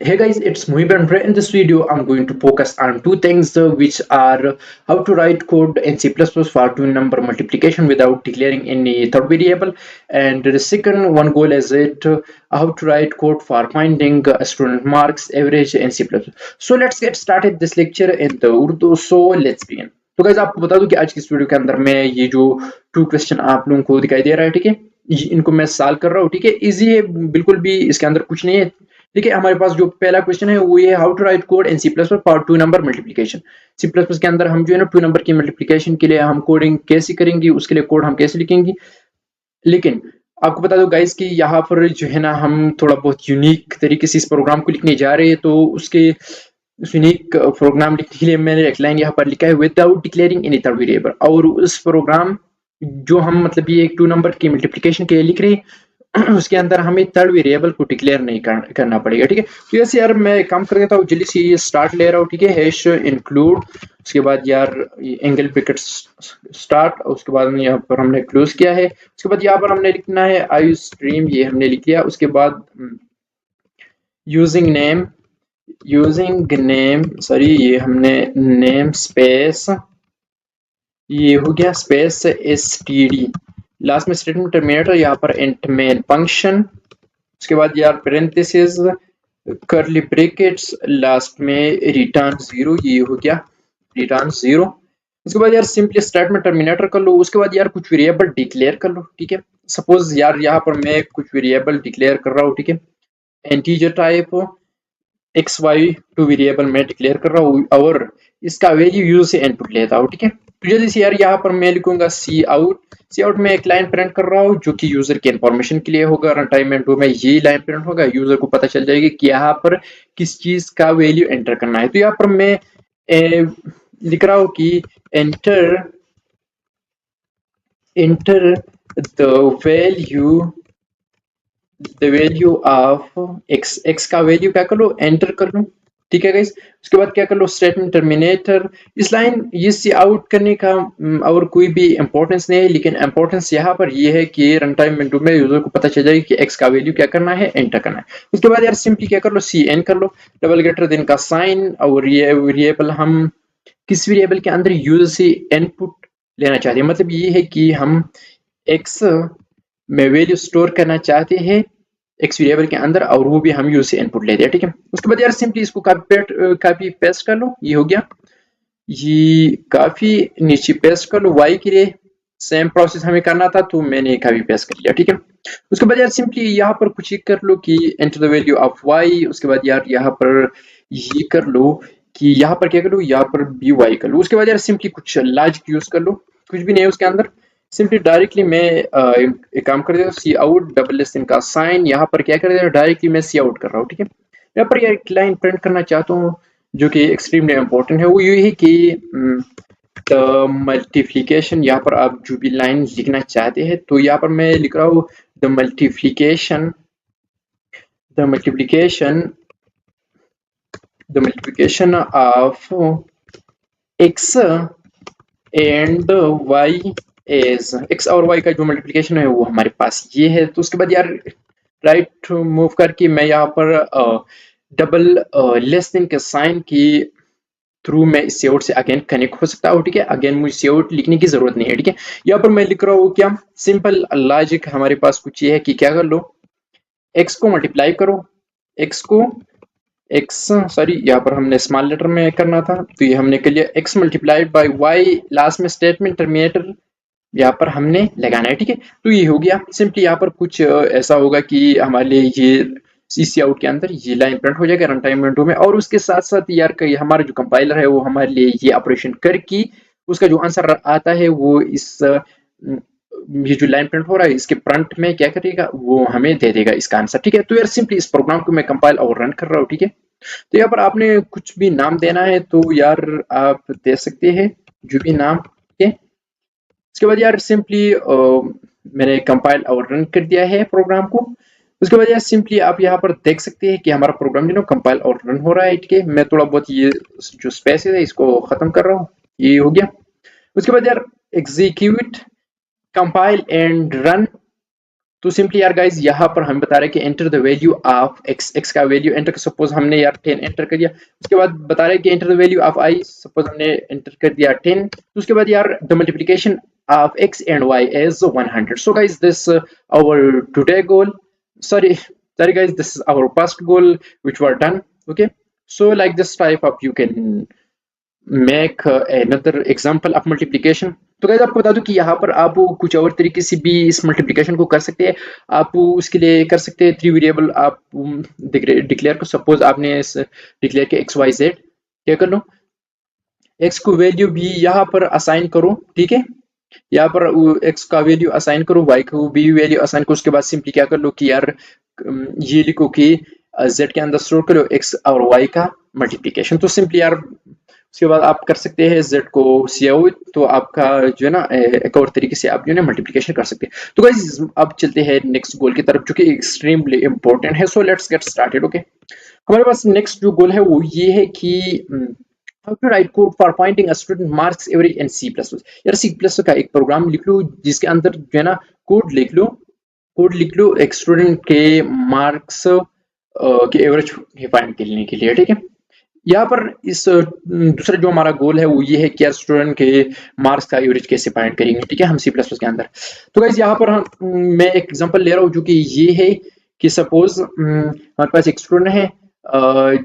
Hey guys, it's Muhib and in this video I'm going to focus on two things which are how to write code in C++ for two-number multiplication without declaring any third variable, and the second one goal is how to write code for finding student marks average in C++. So let's get started this lecture in the Urdu. So let's begin. तो guys आपको बता दूं कि आज की इस video के अंदर मैं ये जो टू क्वेश्चन आप लोगों को दिखाई दे रहा है, ठीक है, इनको मैं सॉल्व कर रहा हूँ, ठीक है। इजी है, बिल्कुल भी इसके अंदर कुछ नहीं है। देखिए हमारे पास जो पहला क्वेश्चन है वो ये how to write code in C plus plus for two number multiplication. C plus plus के अंदर हम जो है ना टू नंबर की मल्टीप्लिकेशन के लिए हम कोडिंग कैसे करेंगे, उसके लिए कोड हम कैसे लिखेंगे। लेकिन आपको बता दो गाइस कि यहाँ पर जो है ना हम थोड़ा बहुत यूनिक तरीके से इस प्रोग्राम को लिखने जा रहे हैं, तो उसके यूनिक प्रोग्राम लिखने के लिए मैंने एक लाइन यहाँ पर लिखा है without declaring any third variable. और उस प्रोग्राम जो हम मतलब ये एक टू नंबर की मल्टीप्लिकेशन के लिए लिख रहे हैं उसके अंदर हमें थर्ड वेरिएबल को डिक्लेयर नहीं करना पड़ेगा, ठीक है। तो ऐसे यार मैं एक काम कर देता हूँ, जल्दी से ये स्टार्ट ले रहा हूँ, ठीक है, हैश इंक्लूड, उसके बाद यार एंगल ब्रैकेट स्टार्ट, उसके बाद में यहाँ पर हमने क्लोज किया है, उसके बाद यहाँ पर हमने लिखना है आई स्ट्रीम, ये हमने लिख लिया। उसके बाद यूजिंग नेम सॉरी, ये हमने नेम स्पेस, ये हो गया स्पेस std, लास्ट में स्टेटमेंट टर्मिनेटर, यहाँ पर इंट मेन फंक्शन, उसके बाद यार पेरेंथेसिस, कर्ली ब्रैकेट्स, लास्ट में रिटर्न जीरो, ये हो गया रिटर्न जीरो। उसके बाद यार सिंपली स्टेटमेंट टर्मिनेटर कर लो। उसके बाद यार कुछ वेरिएबल डिक्लेयर कर लो, ठीक है। सपोज यार यहाँ पर मैं कुछ वेरिएबल डिक्लेयर कर रहा हूँ, ठीक है, integer type X Y two variable मैं डिक्लेयर कर रहा हूँ और इसका वैल्यू यूज से इनपुट लेता हूँ, ठीक है। तो जल्दी से यार यहाँ पर मैं लिखूंगा सी आउट में एक लाइन प्रिंट कर रहा हूँ जो कि यूजर के इन्फॉर्मेशन के लिए होगा। रन टाइम विंडो में ये लाइन प्रिंट होगा, यूजर को पता चल जाएगी कि यहाँ पर किस चीज का वैल्यू एंटर करना है। तो यहाँ पर मैं लिख रहा हूँ कि enter enter the value the value of x, x का वैल्यू क्या कर लो, एंटर कर लो, ठीक है गाइस। उसके बाद क्या कर लो, स्टेटमेंट टर्मिनेटर। इस लाइन ये सी आउट करने का और कोई भी इंपॉर्टेंस नहीं है, लेकिन इंपॉर्टेंस यहाँ पर ये है कि रन टाइम विंडो में यूजर को पता चल जाएगा कि एक्स का वैल्यू क्या करना है, एंटर करना है। उसके बाद यार सिंपली क्या कर लो, सी एन कर लो, डबल ग्रेटर देन का साइन, और ये वेरिएबल हम किस वेरिएबल के अंदर यूजर से इनपुट लेना चाहते हैं, मतलब ये है कि हम एक्स में वैल्यू स्टोर करना चाहते हैं एक्स वेरिएबल के अंदर, और वो भी हम यूज से इनपुट लेते हैं, ठीक है। उसके बाद यार सिंपली इसको कॉपी पेस्ट कर लो, ये हो गया, ये काफी नीचे पेस्ट कर लो। वाई के लिए सेम प्रोसेस हमें करना था, तो मैंने कॉपी पेस्ट कर लिया, ठीक है। उसके बाद यार सिंपली यहाँ पर कुछ ही कर लो कि enter the value of Y. उसके बाद यार यहाँ पर ये कर लो कि यहाँ पर क्या कर लो, यहाँ पर बी वाई कर लो। उसके बाद यार सिंपली कुछ लॉजिक यूज कर लो, कुछ भी नहीं है उसके अंदर, सिंपली डायरेक्टली मैं एक काम कर देता हूँ, सी आउट डबल लेस का साइन, यहाँ पर क्या कर देता हूँ, डायरेक्टली मैं सी आउट कर रहा हूँ, ठीक है। यहाँ पर यार एक लाइन प्रिंट करना चाहता हूँ जो कि एक्सट्रीमली इंपॉर्टेंट है, वो ये है कि द मल्टीप्लिकेशन, यहाँ पर आप जो भी लाइन लिखना चाहते हैं, तो यहाँ पर मैं लिख रहा हूँ the multiplication the multiplication the multiplication of X and Y as, X और वाई का जो मल्टीप्लिकेशन है वो हमारे पास ये है। तो उसके बाद यार राइट मूव करके मैं यहाँ पर डबल लेस देन के साइन की थ्रू मैं इस सेआउट से अगेन कनेक्ट हो सकता हूँ, ठीक है। अगेन मुझे सेआउट लिखने की जरूरत नहीं है, ठीक है। यहाँ पर मैं लिख रहा हूँ क्या, सिंपल लॉजिक हमारे पास कुछ ये है कि क्या कर लो, एक्स को मल्टीप्लाई करो, एक्स को एक्स सॉरी यहाँ पर हमने स्मॉल लेटर में करना था, तो ये हमने कर लिया, X multiplied by Y, last में स्टेटमेंट टर्मिनेटर यहाँ पर हमने लगाना है, ठीक है। तो ये हो गया सिंपली, यहाँ पर कुछ ऐसा होगा कि हमारे लिए ये सीसी आउट के अंदर ये लाइन प्रिंट हो जाएगा रन टाइम विंडो में, और उसके साथ साथ यार हमारा जो कंपाइलर है वो हमारे लिए ये ऑपरेशन करके उसका जो आंसर आता है वो इस ये जो लाइन प्रिंट हो रहा है इसके फ्रंट में क्या करेगा, वो हमें दे देगा इसका आंसर, ठीक है। तो यार सिंपली इस प्रोग्राम को मैं कंपाइल और रन कर रहा हूँ, ठीक है। तो यहाँ पर आपने कुछ भी नाम देना है तो यार आप दे सकते हैं जो भी नाम, ठीक है। उसके बाद यार सिंपली मैंने कंपाइल और रन कर दिया है प्रोग्राम को। उसके बाद यार सिंपली आप यहाँ पर देख सकते हैं कि हमारा प्रोग्राम जो कंपाइल और रन हो रहा है, ठीक है। मैं थोड़ा बहुत ये जो स्पेस है इसको खत्म कर रहा हूँ, ये हो गया। उसके बाद यार एग्जीक्यूट कंपाइल एंड रन, तो सिंपली यार गाइज यहाँ पर हम बता रहे हैं कि enter the value of x, x का वैल्यू एंटर, सपोज हमने यार 10 एंटर कर दिया, उसके बाद बता रहे हैं कि enter the value of I, suppose हमने एंटर कर दिया 10, तो उसके बाद यार the multiplication of x and y is 100. So guys, this our today goal, sorry guys, this is our past goal which were done. Okay, so like this type of you can make another example of multiplication. तो guys आपको बता दूं कि यहाँ पर आप कुछ और तरीके से भी इस मल्टीप्लिकेशन को कर सकते हैं। आप उसके लिए कर सकते हैं 3 वेरिएबल आप डिक्लेयर को, सपोज आपने इस डिक्लेयर किया एक्स वाई जेड, क्या कर लो एक्स को वैल्यू भी यहाँ पर असाइन करो, ठीक है, यहाँ पर एक्स का वैल्यू असाइन करो, वाई को भी वैल्यू असाइन करो, उसके बाद सिंपली क्या कर लो कि यार ये लिखो कि जेड के अंदर स्टोर करो एक्स और वाई का मल्टीप्लिकेशन। तो सिंपली यार उसके बाद आप कर सकते हैं जेड को सी आउट, तो आपका जो है ना एक और तरीके से आप जो है मल्टीप्लिकेशन कर सकते हैं। तो गाइस अब चलते हैं नेक्स्ट गोल की तरफ जो कि एक्सट्रीमली इंपॉर्टेंट है। So let's get started. Okay, हमारे पास नेक्स्ट जो गोल है वो ये है कि how to write code for finding a student marks average in C plus plus. यार सी प्लस का एक प्रोग्राम लिख लो जिसके अंदर जो है ना कोड लिख लो एक स्टूडेंट के मार्क्स के एवरेज फाइंड करने के लिए, ठीक है। यहाँ पर इस दूसरा जो हमारा गोल है वो ये है कि यार स्टूडेंट के मार्क्स का एवरेज कैसे फाइंड करेंगे, ठीक है, हम सी प्लस प्लस के अंदर। तो गाइस यहाँ पर मैं एक एग्जांपल ले रहा हूँ जो कि ये है कि सपोज हमारे पास एक स्टूडेंट है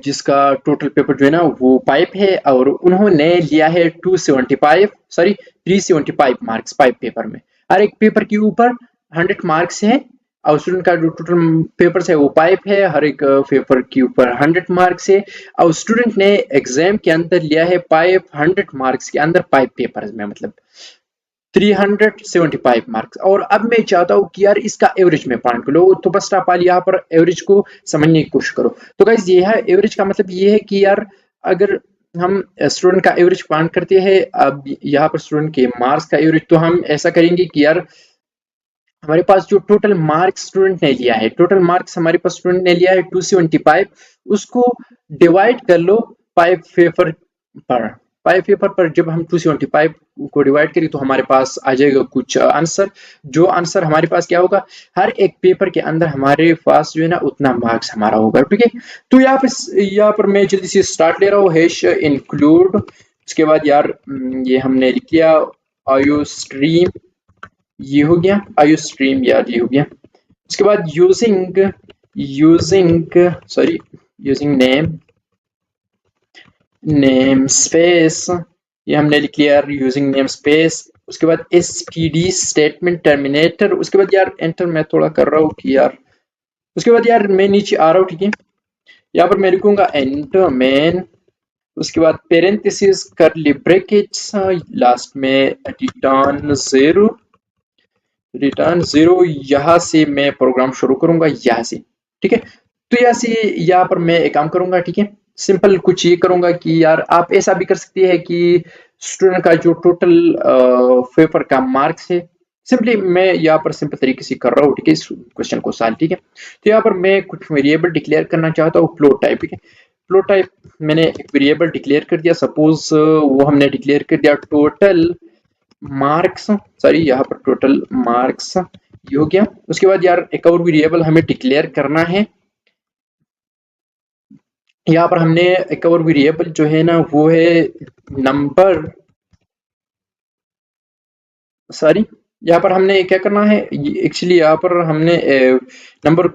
जिसका टोटल पेपर जो है ना वो पाइप है और उन्होंने लिया है 375 मार्क्स पाइप पेपर में। हर एक पेपर के ऊपर 100 मार्क्स है और स्टूडेंट का जो टोटल पेपर है वो पाइप है, हर एक पेपर के ऊपर 100 मार्क्स है और स्टूडेंट ने एग्जाम के अंदर लिया है पाइप 100 मार्क्स के अंदर पाइप पेपर में, मतलब 375 मार्क्स। और अब मैं चाहता हूँ कि यार इसका एवरेज में फाइंड करो, तो बस आप यहाँ पर एवरेज को समझने की कोशिश करो। तो गाइस ये है एवरेज का मतलब ये है कि यार अगर हम स्टूडेंट का एवरेज फाइंड करते हैं, अब यहाँ पर स्टूडेंट के मार्क्स का एवरेज, तो हम ऐसा करेंगे कि यार हमारे पास जो टोटल मार्क्स स्टूडेंट ने लिया है, टोटल मार्क्स हमारे पास स्टूडेंट ने लिया है 275, उसको डिवाइड कर लो पाइप पेपर पर। पाइप पेपर पर जब हम 275 को डिवाइड करें तो हमारे पास आ जाएगा कुछ आंसर। जो आंसर हमारे पास क्या होगा, हर एक पेपर के अंदर हमारे पास जो है ना उतना मार्क्स हमारा होगा, ठीक है। तो यहाँ पर मैं जल्दी से स्टार्ट ले रहा हूँ, हैश इंक्लूड, उसके बाद यार ये हमने लिख लिया आयो स्ट्रीम, ये हो गया आयो स्ट्रीम यार, ये हो गया। उसके बाद यूजिंग नेम स्पेस, ये हमने लिख लिया यार यूजिंग नेम स्पेस। उसके बाद std स्टेटमेंट टर्मिनेटर, उसके बाद यार एंटर मैं थोड़ा कर रहा हूँ कि यार, उसके बाद यार मैं नीचे आ रहा हूँ, ठीक है, यहाँ पर मैं लिखूंगा एंटर मेन, उसके बाद पेरेंथेसिस कर्ली ब्रैकेट्स, लास्ट में रिटर्न जीरो, यहाँ से मैं प्रोग्राम शुरू करूंगा, यहाँ से, ठीक है। तो यहाँ से यहाँ पर मैं एक काम करूंगा, ठीक है, सिंपल कुछ ये करूंगा कि यार आप ऐसा भी कर सकते हैं कि स्टूडेंट का जो टोटल पेपर का मार्क्स है, सिंपली मैं यहाँ पर सिंपल तरीके से कर रहा हूँ, ठीक है, इस क्वेश्चन को सॉल्व, ठीक है। तो यहाँ पर मैं कुछ वेरिएबल डिक्लेयर करना चाहता हूँ, फ्लोट टाइप, ठीक है। फ्लोट टाइप मैंने एक वेरिएबल डिक्लेयर कर दिया, सपोज वो हमने डिक्लेयर कर दिया टोटल मार्क्स, सॉरी यहाँ पर टोटल मार्क्स, ये हो गया। उसके बाद यार एक और वेरिएबल हमें डिक्लेयर करना है, यहाँ पर हमने एक और वेरिएबल जो है ना वो है नंबर, सॉरी यहाँ पर हमने क्या करना है, एक्चुअली यहाँ पर हमने नंबर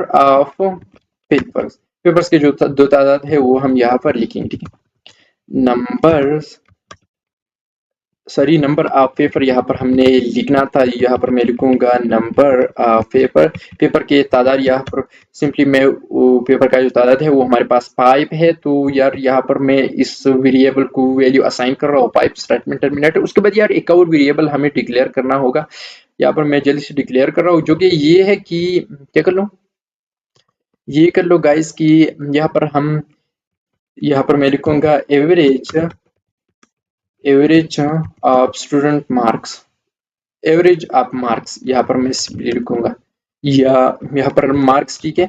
ऑफ पेपर्स के जो दो तादाद है वो हम यहाँ पर लिखेंगे, ठीक है। नंबर ऑफ पेपर यहाँ पर हमने लिखना था, यहाँ पर मैं लिखूंगा नंबर ऑफ पेपर के तादाद, यहाँ पर सिंपली मैं वो पेपर का जो तादाद है वो हमारे पास 5 है, तो यार यहाँ पर मैं इस वेरिएबल को वैल्यू असाइन कर रहा हूँ पाइप स्टेटमेंट टर्मिनेटर। उसके बाद यार एक और वेरिएबल हमें डिक्लेयर करना होगा, यहाँ पर मैं जल्दी से डिक्लेयर कर रहा हूँ, जो कि ये है कि क्या कर लो, ये कर लो गाइस कि यहाँ पर मैं लिखूंगा average of student marks, average of marks, यहाँ पर मैं सिंपली लिखूंगा या यहाँ पर मार्क्स, ठीक है,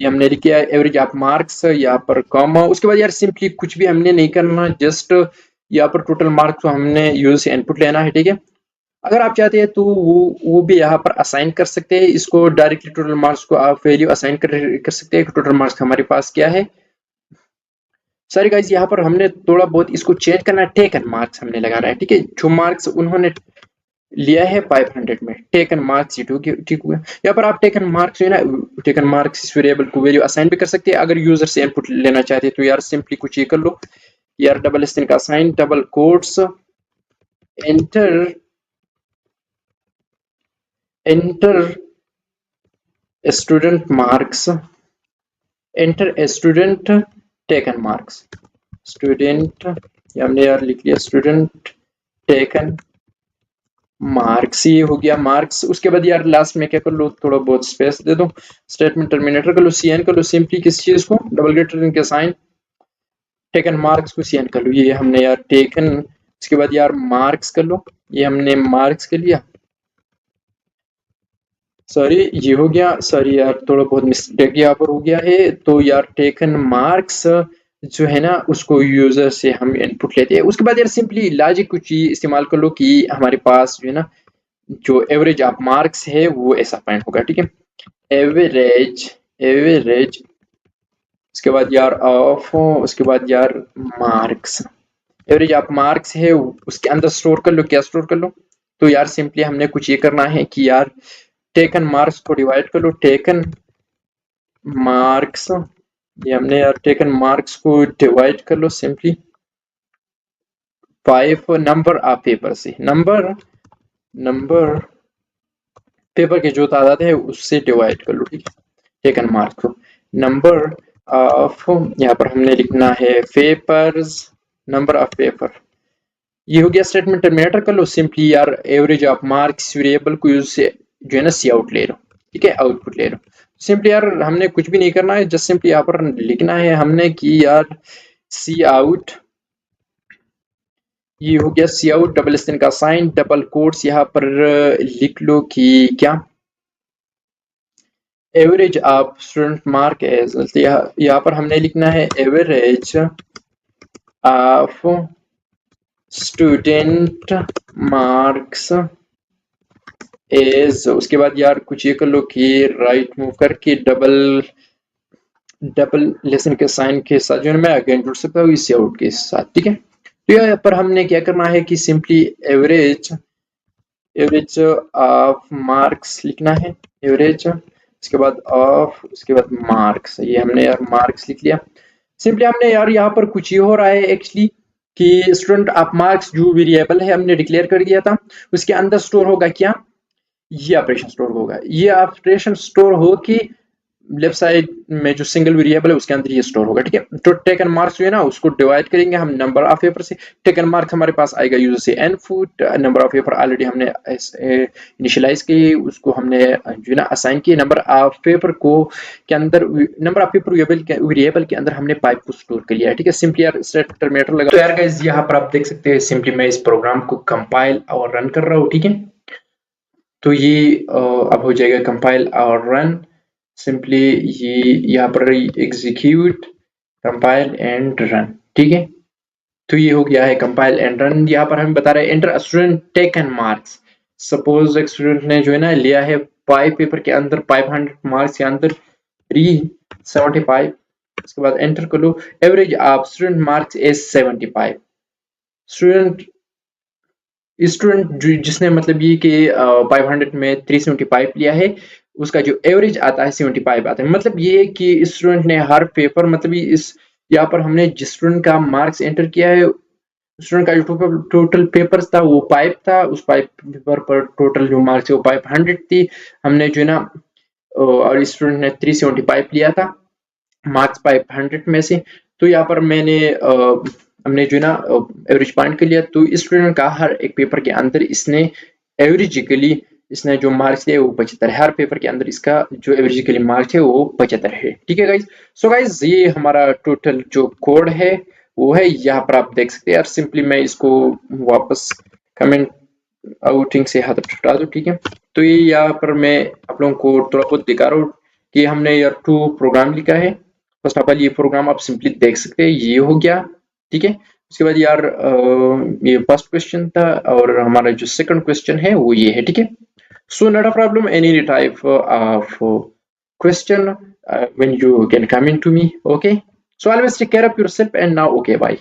ये हमने लिख किया एवरेज ऑफ मार्क्स, यहाँ पर कॉमा। उसके बाद यार सिंपली कुछ भी हमने नहीं करना, जस्ट यहाँ पर टोटल मार्क्स को हमने यूज से इनपुट लेना है, ठीक है। अगर आप चाहते हैं तो वो भी यहाँ पर असाइन कर सकते हैं इसको डायरेक्टली। टोटल मार्क्स को आप वैल्यू असाइन कर सकते हैं। टोटल मार्क्स हमारे पास क्या है, सॉरी गाइस, यहाँ पर हमने थोड़ा बहुत इसको चेंज करना है। टेकन मार्क्स हमने लगाना है, ठीक है। जो मार्क्स उन्होंने लिया है 500 में, टेकन मार्क्स, ठीक हुआ। यहाँ पर आप टेकन मार्क्स जो है ना, टेकन मार्क्स इस वेरिएबल को वैल्यू असाइन भी कर सकते हैं। अगर यूजर से इनपुट लेना चाहते हैं तो यार सिंपली कुछ ये कर लो यार, डबल स्टैंड का sign, double quotes, enter, enter student marks, enter student taken marks, student, हमने यार लिख लिया स्टूडेंट टेकन मार्क्स, ये हो गया मार्क्स। उसके बाद यार लास्ट में क्या कर लो, थोड़ा बहुत स्पेस दे दो, स्टेटमेंट टर्मिनेटर कर लो, सीएन कर लो, सिंपली किस चीज को, डबल ग्रेटर के साइन, टेकन मार्क्स को सीएन कर लो, ये हमने यार टेकन। उसके बाद यार मार्क्स कर लो, ये हमने मार्क्स कर लिया, सॉरी ये हो गया, सॉरी यार थोड़ा बहुत मिस्टेक यहाँ पर हो गया है। तो यार टेकन मार्क्स जो है ना उसको यूजर से हम इनपुट लेते हैं। उसके बाद यार सिंपली लॉजिक कुछ ही इस्तेमाल कर लो कि हमारे पास जो है ना जो एवरेज ऑफ मार्क्स है वो ऐसा फाइंड होगा, ठीक है। एवरेज, एवरेज, उसके बाद यार ऑफ, उसके बाद यार मार्क्स, एवरेज ऑफ मार्क्स है उसके अंदर स्टोर कर लो, क्या स्टोर कर लो। तो यार सिंपली हमने कुछ ये करना है कि यार टेकन मार्क्स को डिवाइड कर लो, टेकन मार्क्स, ये हमने यार टेकन मार्क्स को डिवाइड कर लो सिंपली 5 नंबर ऑफ पेपर से, नंबर, नंबर पेपर की जो तादाद है उससे डिवाइड कर लो, ठीक है। टेकन मार्क्स को नंबर ऑफ, यहाँ पर हमने लिखना है पेपर्स, नंबर ऑफ पेपर, ये हो गया स्टेटमेंट टर्मिनेटर कर लो। सिंपली यार एवरेज ऑफ मार्क्स वेरिएबल को यूज से जो है ना सी आउट ले लो, ठीक है, आउटपुट ले लो। सिंपली यार हमने कुछ भी नहीं करना है, जस्ट सिंपली यहाँ पर लिखना है हमने कि यार सी आउट, ये हो गया सी आउट, डबल स्टैंड का साइन, डबल कोट्स यहाँ पर लिख लो कि क्या, average of student mark as, यहाँ पर हमने लिखना है average of student marks as, उसके बाद यार कुछ ये कर लो कि राइट मूव करके डबल, डबल लेसन के साइन के साथ जो है मैं अगेन जुड़ सकता हूँ इस आउट के साथ, ठीक है। तो यहाँ पर हमने क्या करना है कि simply average, average of marks लिखना है, एवरेज, उसके बाद ऑफ, उसके बाद मार्क्स, ये हमने यार मार्क्स लिख लिया। सिंपली हमने यार यहाँ पर कुछ ये हो रहा है एक्चुअली कि स्टूडेंट ऑफ मार्क्स जो वेरिएबल है हमने डिक्लेयर कर दिया था, उसके अंदर स्टोर होगा क्या, ये ऑपरेशन स्टोर होगा, ये ऑपरेशन स्टोर हो कि लेफ्ट साइड में जो सिंगल वेरिएबल है उसके अंदर ये स्टोर होगा, ठीक है। तो टेकन मार्क्स जो है ना उसको डिवाइड करेंगे हम नंबर ऑफ पेपर से, टेकन मार्क्स हमारे पास आएगा यूजर से input, number of paper already हमने इनिशियलाइज की, उसको हमने जो है ना असाइन किए, नंबर ऑफ पेपर को के अंदर, नंबर ऑफ पेपर वेरिएबल के अंदर हमने पाइप को स्टोर कर लिया है, ठीक है। सिंपली यार स्टेट टर्मिनेटर लगा। तो यार गाइस यहाँ पर आप देख सकते हैं सिंपली मैं इस प्रोग्राम को कंपाइल और रन कर रहा हूँ, ठीक है। तो ये अब हो जाएगा कंपाइल और रन, सिंपली ये यहाँ पर एग्जीक्यूट, कंपाइल एंड रन, ठीक है। तो ये हो गया है कंपाइल एंड रन। यहाँ पर हमें बता रहे हैं enter student taken marks, suppose एक स्टूडेंट ने जो है ना लिया है 5 पेपर के अंदर 500 मार्क्स के अंदर 375, उसके बाद एंटर कर लो, average of student marks is 75, student, student जिसने मतलब ये कि 500 में 375 लिया है उसका जो एवरेज आता है 75 आता है। मतलब ये कि स्टूडेंट ने हर पेपर, मतलब इस यहाँ पर हमने जिस स्टूडेंट का मार्क्स एंटर किया है, स्टूडेंट का जो टोटल पेपर था वो 5 था, उस 5 पेपर पर टोटल जो मार्क्स है वो 500 थी, हमने जो है ना और स्टूडेंट ने 375 लिया था मार्क्स 500 में से। तो यहाँ पर मैंने हमने जो है ना एवरेज पॉइंट के लिया, तो स्टूडेंट का हर एक पेपर के अंदर इसने एवरेजिकली इसने जो मार्क्स लिए वो 75 है, हर पेपर के अंदर इसका जो एवरेजिकली मार्क्स है वो 75 है, ठीक है गाइज। सो गाइज ये हमारा टोटल जो कोड है वो है, यहाँ पर आप देख सकते हैं यार। सिंपली मैं इसको वापस कमेंट आउटिंग से हाथ हटा दूं, ठीक है। तो ये यहाँ पर मैं आप लोगों को थोड़ा बहुत दिखा रहा हूँ कि हमने यार 2 प्रोग्राम लिखा है। फर्स्ट ऑफ ऑल ये प्रोग्राम आप सिंपली देख सकते हैं, ये हो गया, ठीक है। उसके बाद यार ये फर्स्ट क्वेश्चन था और हमारा जो सेकंड क्वेश्चन है वो ये है, ठीक है। So not a problem, any type of question when you can come into me, okay? So always take care of yourself and now okay, bye.